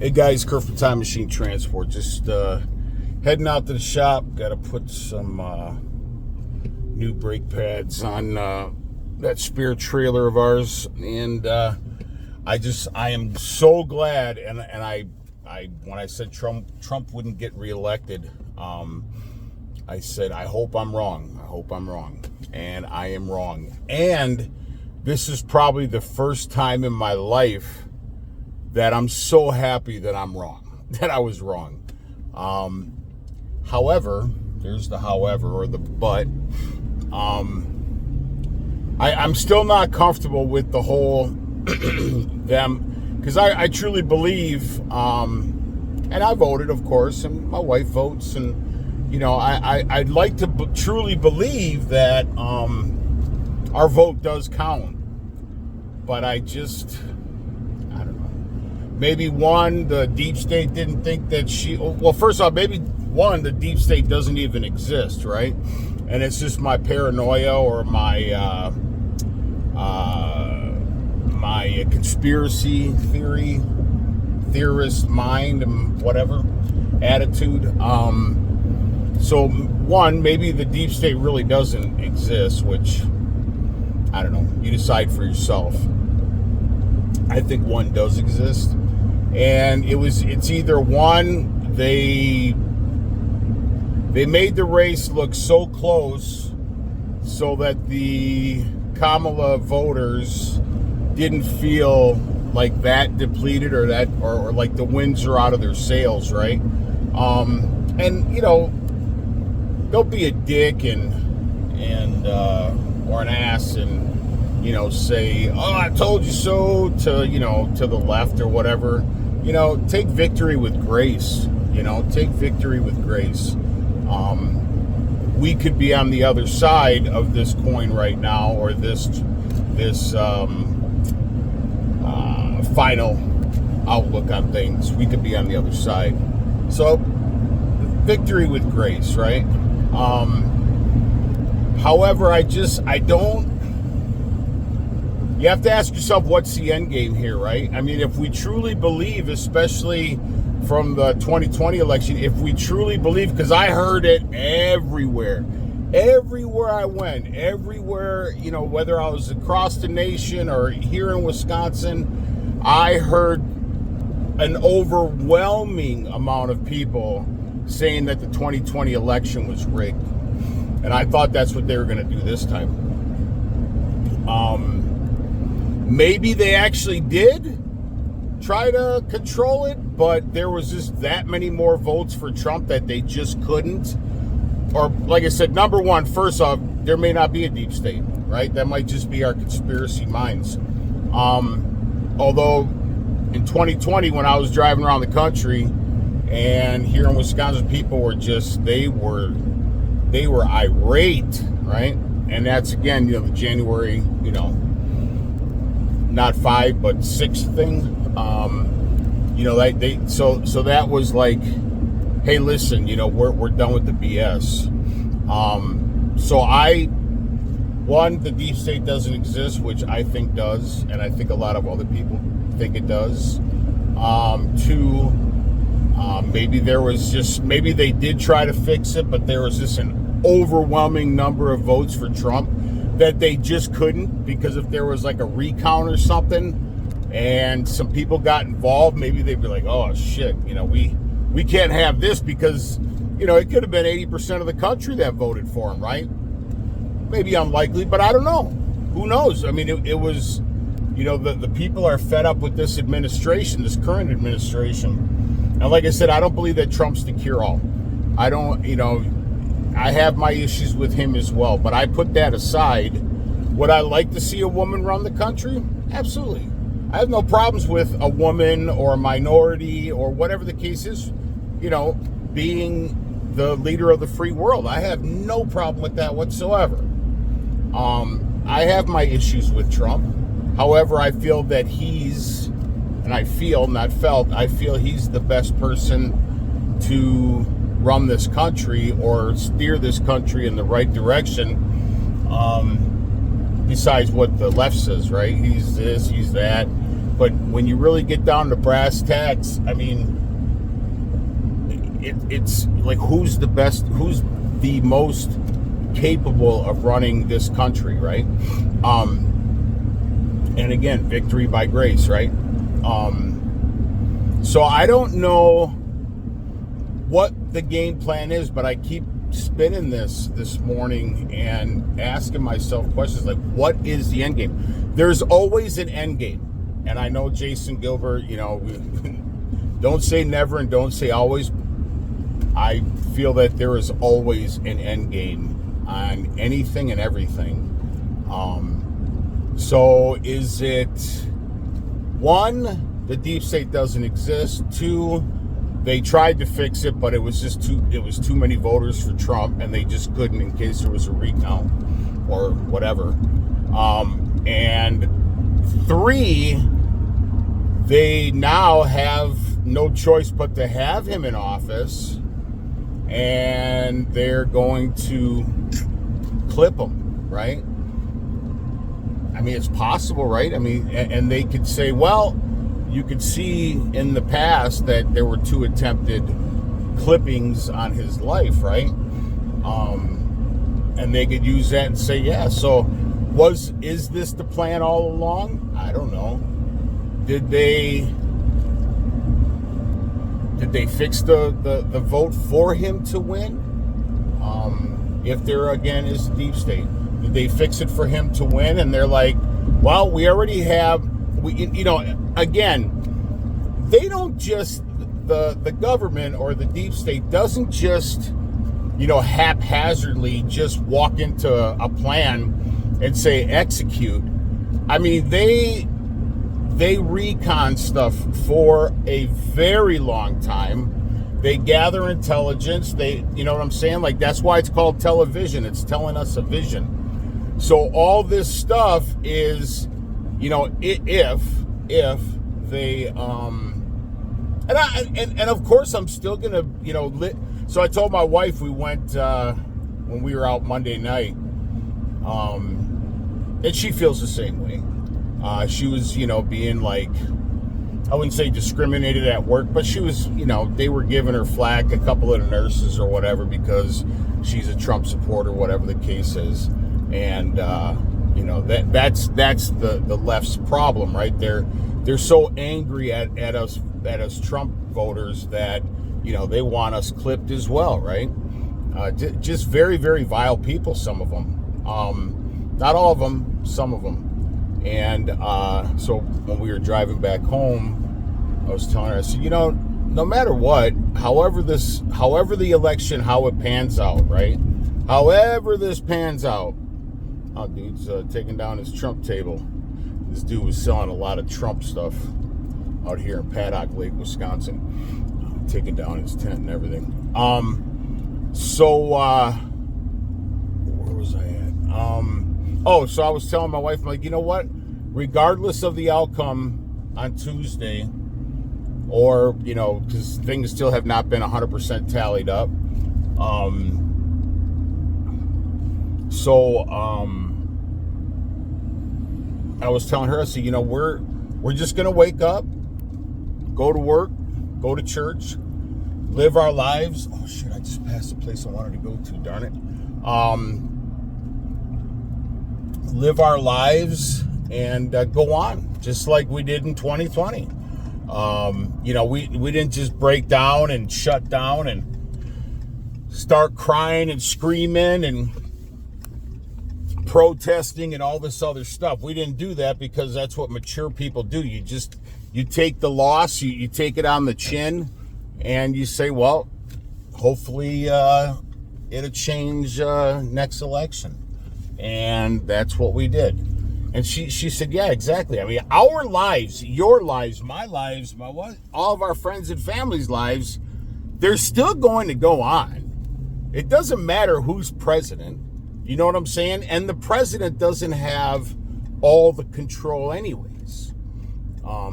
Hey guys, Kurt from Time Machine Transport. Just heading out to the shop. Got to put some new brake pads on that spare trailer of ours, and I am so glad. And I when I said Trump wouldn't get reelected, I said I hope I'm wrong. I hope I'm wrong, and I am wrong. And this is probably the first time in my life that I'm so happy that I'm wrong, that I was wrong. However, there's the however or the but. I'm still not comfortable with the whole them, because I truly believe, and I voted, of course, and my wife votes, and I'd like to truly believe that our vote does count, but I don't know. Maybe the deep state didn't think that well, first off, maybe the deep state doesn't even exist, right? And it's just my paranoia or my conspiracy theorist mind and whatever attitude. So maybe the deep state really doesn't exist, which I don't know. You decide for yourself. I think one does exist. And it's either one, they made the race look so close so that the Kamala voters didn't feel like that depleted or like the winds are out of their sails, right? And don't be a dick and or an ass and say, oh, I told you so to the left or whatever. Take victory with grace. Take victory with grace. We could be on the other side of this coin right now, or this final outlook on things. We could be on the other side. So victory with grace, right? However, you have to ask yourself, what's the end game here, right? I mean, if we truly believe, especially from the 2020 election, if we truly believe, because I heard it everywhere I went, whether I was across the nation or here in Wisconsin, I heard an overwhelming amount of people saying that the 2020 election was rigged. And I thought that's what they were going to do this time. Maybe they actually did try to control it, but there was just that many more votes for Trump that they just couldn't. Or, like I said, number one, first off, there may not be a deep state, right? That might just be our conspiracy minds. Although in 2020, when I was driving around the country and here in Wisconsin, people were they were irate, right? And that's, again, the January, not 5 but 6 thing. So that was like, hey, listen, we're done with the BS. The deep state doesn't exist, which I think does, and I think a lot of other people think it does. 2, maybe they did try to fix it, but there was just an overwhelming number of votes for Trump that they just couldn't, because if there was like a recount or something and some people got involved, maybe they'd be like, oh shit, we can't have this, because it could have been 80% of the country that voted for him, right? Maybe unlikely, but I don't know. Who knows? I mean, it was, the people are fed up with this administration, this current administration. And like I said, I don't believe that Trump's the cure-all. I don't, I have my issues with him as well, but I put that aside. Would I like to see a woman run the country? Absolutely. I have no problems with a woman or a minority or whatever the case is, being the leader of the free world. I have no problem with that whatsoever. I have my issues with Trump. However, I feel that I feel he's the best person to run this country or steer this country in the right direction, besides what the left says, right? He's this, he's that. But when you really get down to brass tacks, I mean, it's like who's the most capable of running this country, right? And again, victory by grace, right? So I don't know what the game plan is, but I keep spinning this morning and asking myself questions like, what is the end game? There's always an end game. And I know Jason Gilbert, don't say never and don't say always. I feel that there is always an end game on anything and everything. So is it, one, the deep state doesn't exist. Two, they tried to fix it, but it was too many voters for Trump, and they just couldn't in case there was a recount or whatever. And three, they now have no choice but to have him in office, and they're going to clip him, right? I mean, it's possible, right? I mean, and they could say, well, you could see in the past that there were 2 attempted clippings on his life, right? And they could use that and say, yeah, so is this the plan all along? I don't know. Did they fix the vote for him to win? If there again is the deep state, did they fix it for him to win? And they're like, well, we already have, again, they don't just, the government or the deep state doesn't just, haphazardly just walk into a plan and say execute. I mean, they recon stuff for a very long time. They gather intelligence. You know what I'm saying? Like, that's why it's called television. It's telling us a vision. So all this stuff is, if they, and of course I'm still gonna, so I told my wife, we went, when we were out Monday night, and she feels the same way. She was, being like, I wouldn't say discriminated at work, but she was, they were giving her flack, a couple of the nurses or whatever, because she's a Trump supporter, whatever the case is. And, that's the left's problem, right? They're so angry at us Trump voters that, they want us clipped as well, right? Just very, very vile people, some of them. Not all of them, some of them. And so when we were driving back home, I was telling her, I said, no matter what, however the election, how it pans out, right? However this pans out, dude's taking down his Trump table. This dude was selling a lot of Trump stuff out here in Paddock Lake, Wisconsin, taking down his tent and everything. So where was I at? So I was telling my wife, I'm like, you know what? Regardless of the outcome on Tuesday, or, because things still have not been 100% tallied up. I was telling her, I said, we're just going to wake up, go to work, go to church, live our lives. Oh, shit, I just passed the place I wanted to go to, darn it. Live our lives and go on, just like we did in 2020. We didn't just break down and shut down and start crying and screaming and protesting and all this other stuff. We didn't do that because that's what mature people do. You take the loss, you take it on the chin, and you say, well, hopefully it'll change next election. And that's what we did. And she said, yeah, exactly. I mean, our lives, your lives, my lives, all of our friends and family's lives, they're still going to go on. It doesn't matter who's president. You know what I'm saying? And the president doesn't have all the control anyways.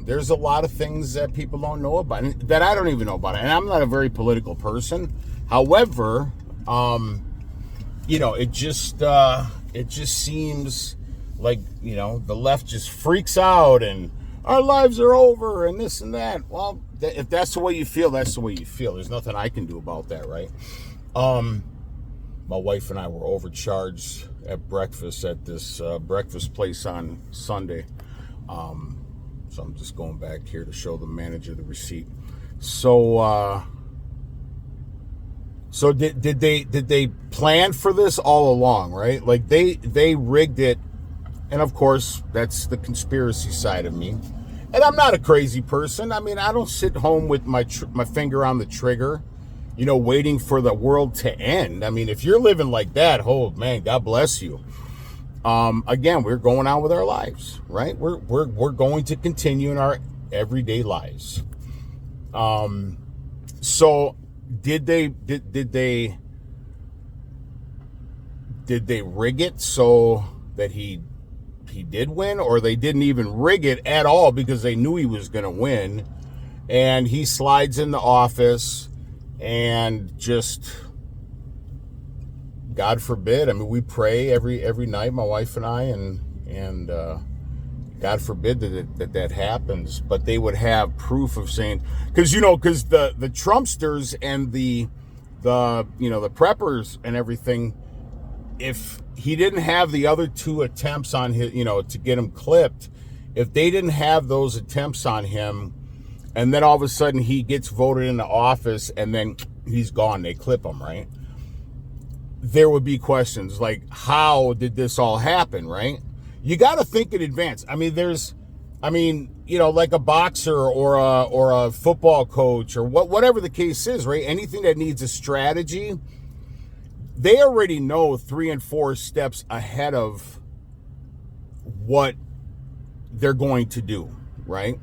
There's a lot of things that people don't know about, and that I don't even know about. And I'm not a very political person. However, it just seems like, the left just freaks out and our lives are over and this and that. Well, if that's the way you feel, that's the way you feel. There's nothing I can do about that, right? My wife and I were overcharged at breakfast at this breakfast place on Sunday. So I'm just going back here to show the manager the receipt. So did they plan for this all along, right? Like they rigged it, and of course that's the conspiracy side of me. And I'm not a crazy person. I mean, I don't sit home with my finger on the trigger, waiting for the world to end. I mean, if you're living like that, oh man, God bless you. Again, we're going on with our lives, right? We're going to continue in our everyday lives. So did they rig it so that he did win, or they didn't even rig it at all because they knew he was going to win, and he slides in the office and just, God forbid, I mean, we pray every night, my wife and I, and God forbid that happens, but they would have proof of saying, because the Trumpsters and the preppers and everything, if he didn't have the other two attempts on his, to get him clipped, if they didn't have those attempts on him, and then all of a sudden he gets voted into office and then he's gone, they clip him, right? There would be questions like, how did this all happen, right? You got to think in advance. I mean, like a boxer or a football coach or whatever the case is, right? Anything that needs a strategy, they already know 3 and 4 steps ahead of what they're going to do, right?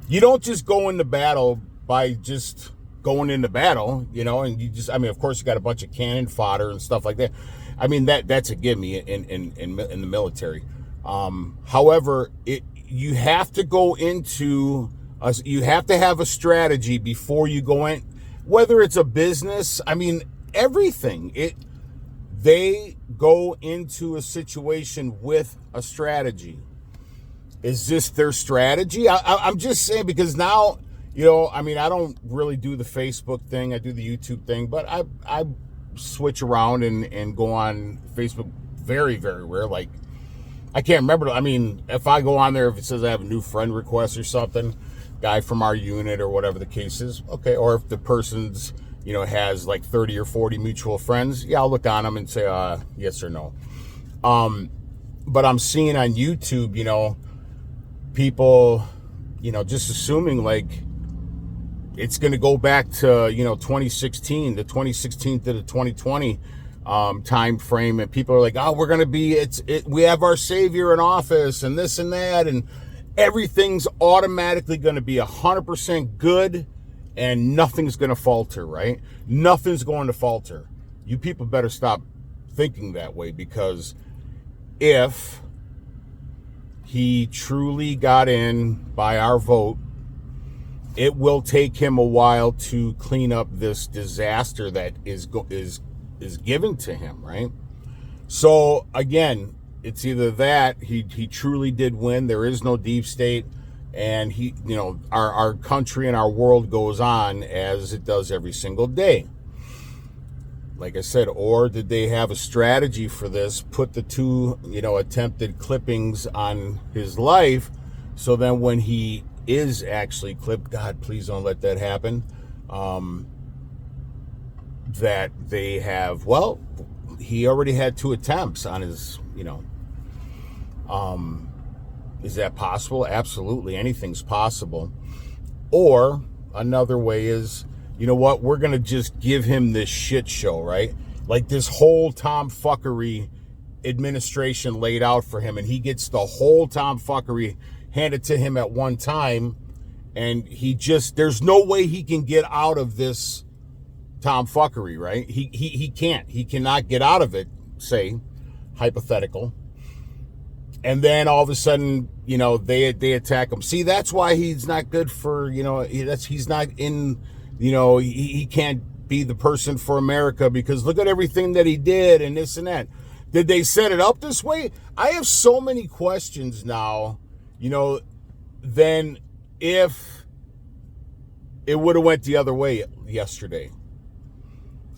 You don't just go into battle by just going into battle, and you just, I mean, of course you got a bunch of cannon fodder and stuff like that. I mean, that's a gimme in the military. However, you have to go into, you have to have a strategy before you go in, whether it's a business, I mean, everything. They go into a situation with a strategy. Is this their strategy? I'm just saying, because now, I mean, I don't really do the Facebook thing. I do the YouTube thing, but I switch around and go on Facebook very, very rare. Like, I can't remember. I mean, if I go on there, if it says I have a new friend request or something, guy from our unit or whatever the case is, okay. Or if the person's, has like 30 or 40 mutual friends, yeah, I'll look on them and say, yes or no. But I'm seeing on YouTube, people, just assuming like it's going to go back to, 2016 to the 2020 time frame, and people are like, oh, we're going to be, we have our savior in office and this and that, and everything's automatically going to be 100% good and nothing's going to falter, right? Nothing's going to falter. You people better stop thinking that way, because if he truly got in by our vote, it will take him a while to clean up this disaster that is given to him, right? So again, it's either that he truly did win, there is no deep state, and our country and our world goes on as it does every single day. Like I said, or did they have a strategy for this, put the two, attempted clippings on his life, so then when he is actually clipped, God, please don't let that happen, that they have, well, he already had 2 attempts on his, is that possible? Absolutely. Anything's possible. Or another way is, you know what, we're going to just give him this shit show, right? Like this whole tomfuckery administration laid out for him, and he gets the whole tomfuckery handed to him at one time, and there's no way he can get out of this tomfuckery, right? He can't. He cannot get out of it, say, hypothetical. And then all of a sudden, they attack him. See, that's why he's not good for, he's not in, he can't be the person for America, because look at everything that he did and this and that. Did they set it up this way? I have so many questions now, than if it would have went the other way yesterday.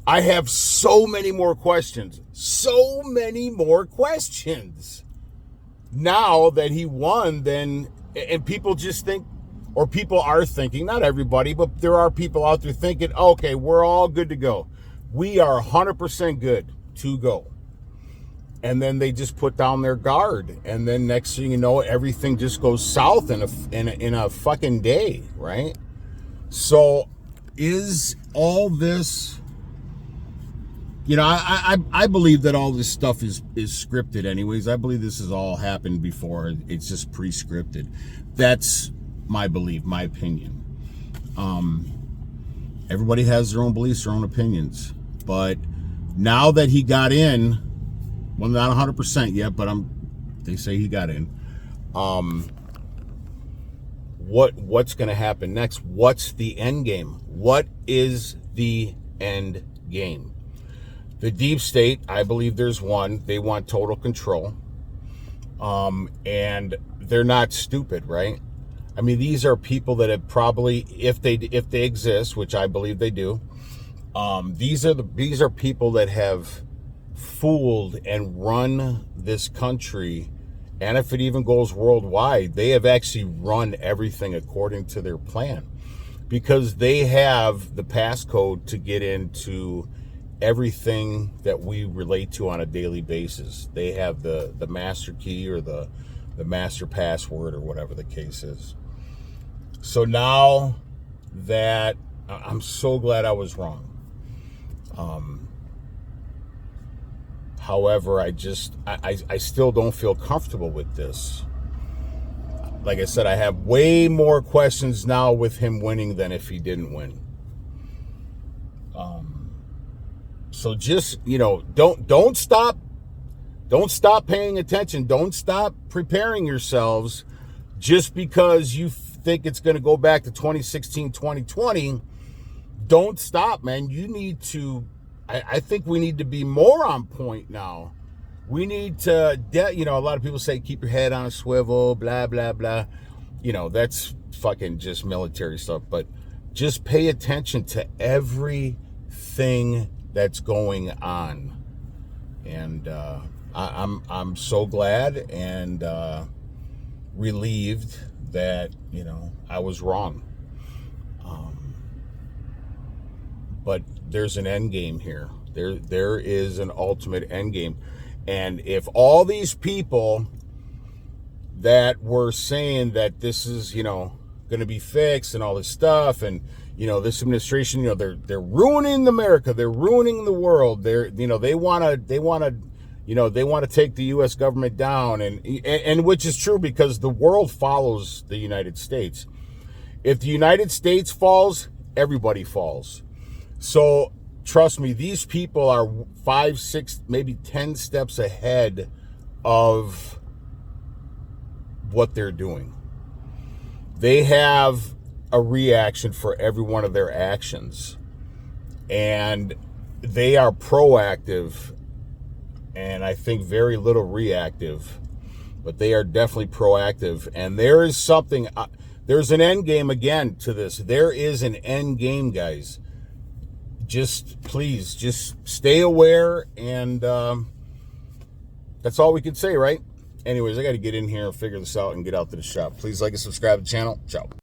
I have so many more questions. So many more questions. Now that he won, then, and people just think, or people are thinking, not everybody, but there are people out there thinking, okay, we're all good to go. We are 100% good to go. And then they just put down their guard. And then next thing you know, everything just goes south in a fucking day, right? So is all this, I believe that all this stuff is scripted anyways. I believe this has all happened before. It's just pre-scripted. That's my belief, my opinion. Everybody has their own beliefs, their own opinions. But now that he got in, well, not 100% yet, but they say he got in. What's going to happen next? What's the end game? What is the end game? The deep state, I believe there's one. They want total control. And they're not stupid, right? I mean, these are people that have probably, if they exist, which I believe they do, these are people that have fooled and run this country. And if it even goes worldwide, they have actually run everything according to their plan, because they have the passcode to get into everything that we relate to on a daily basis. They have the master key or the master password or whatever the case is. So now that I'm so glad I was wrong. However, I still don't feel comfortable with this. Like I said, I have way more questions now with him winning than if he didn't win. So just, don't stop paying attention. Don't stop preparing yourselves just because you think it's going to go back to 2016, 2020. Don't stop, man. You need to, I think we need to be more on point now. We need to, a lot of people say, keep your head on a swivel, blah, blah, blah. That's fucking just military stuff. But just pay attention to everything that's going on. And I'm so glad and relieved that, I was wrong. But there's an end game here. There is an ultimate end game. And if all these people that were saying that this is, going to be fixed and all this stuff, and this administration, they're ruining America, they're ruining the world, they want to take the U.S. government down, and which is true, because the world follows the United States. If the United States falls, everybody falls. So trust me, these people are 5, 6, maybe 10 steps ahead of what they're doing. They have a reaction for every one of their actions, and they are proactive, and I think very little reactive, but they are definitely proactive. And there is something, there's an end game again to this. There is an end game, guys. Please stay aware, and that's all we can say, right? Anyways, I got to get in here and figure this out and get out to the shop. Please like and subscribe to the channel. Ciao.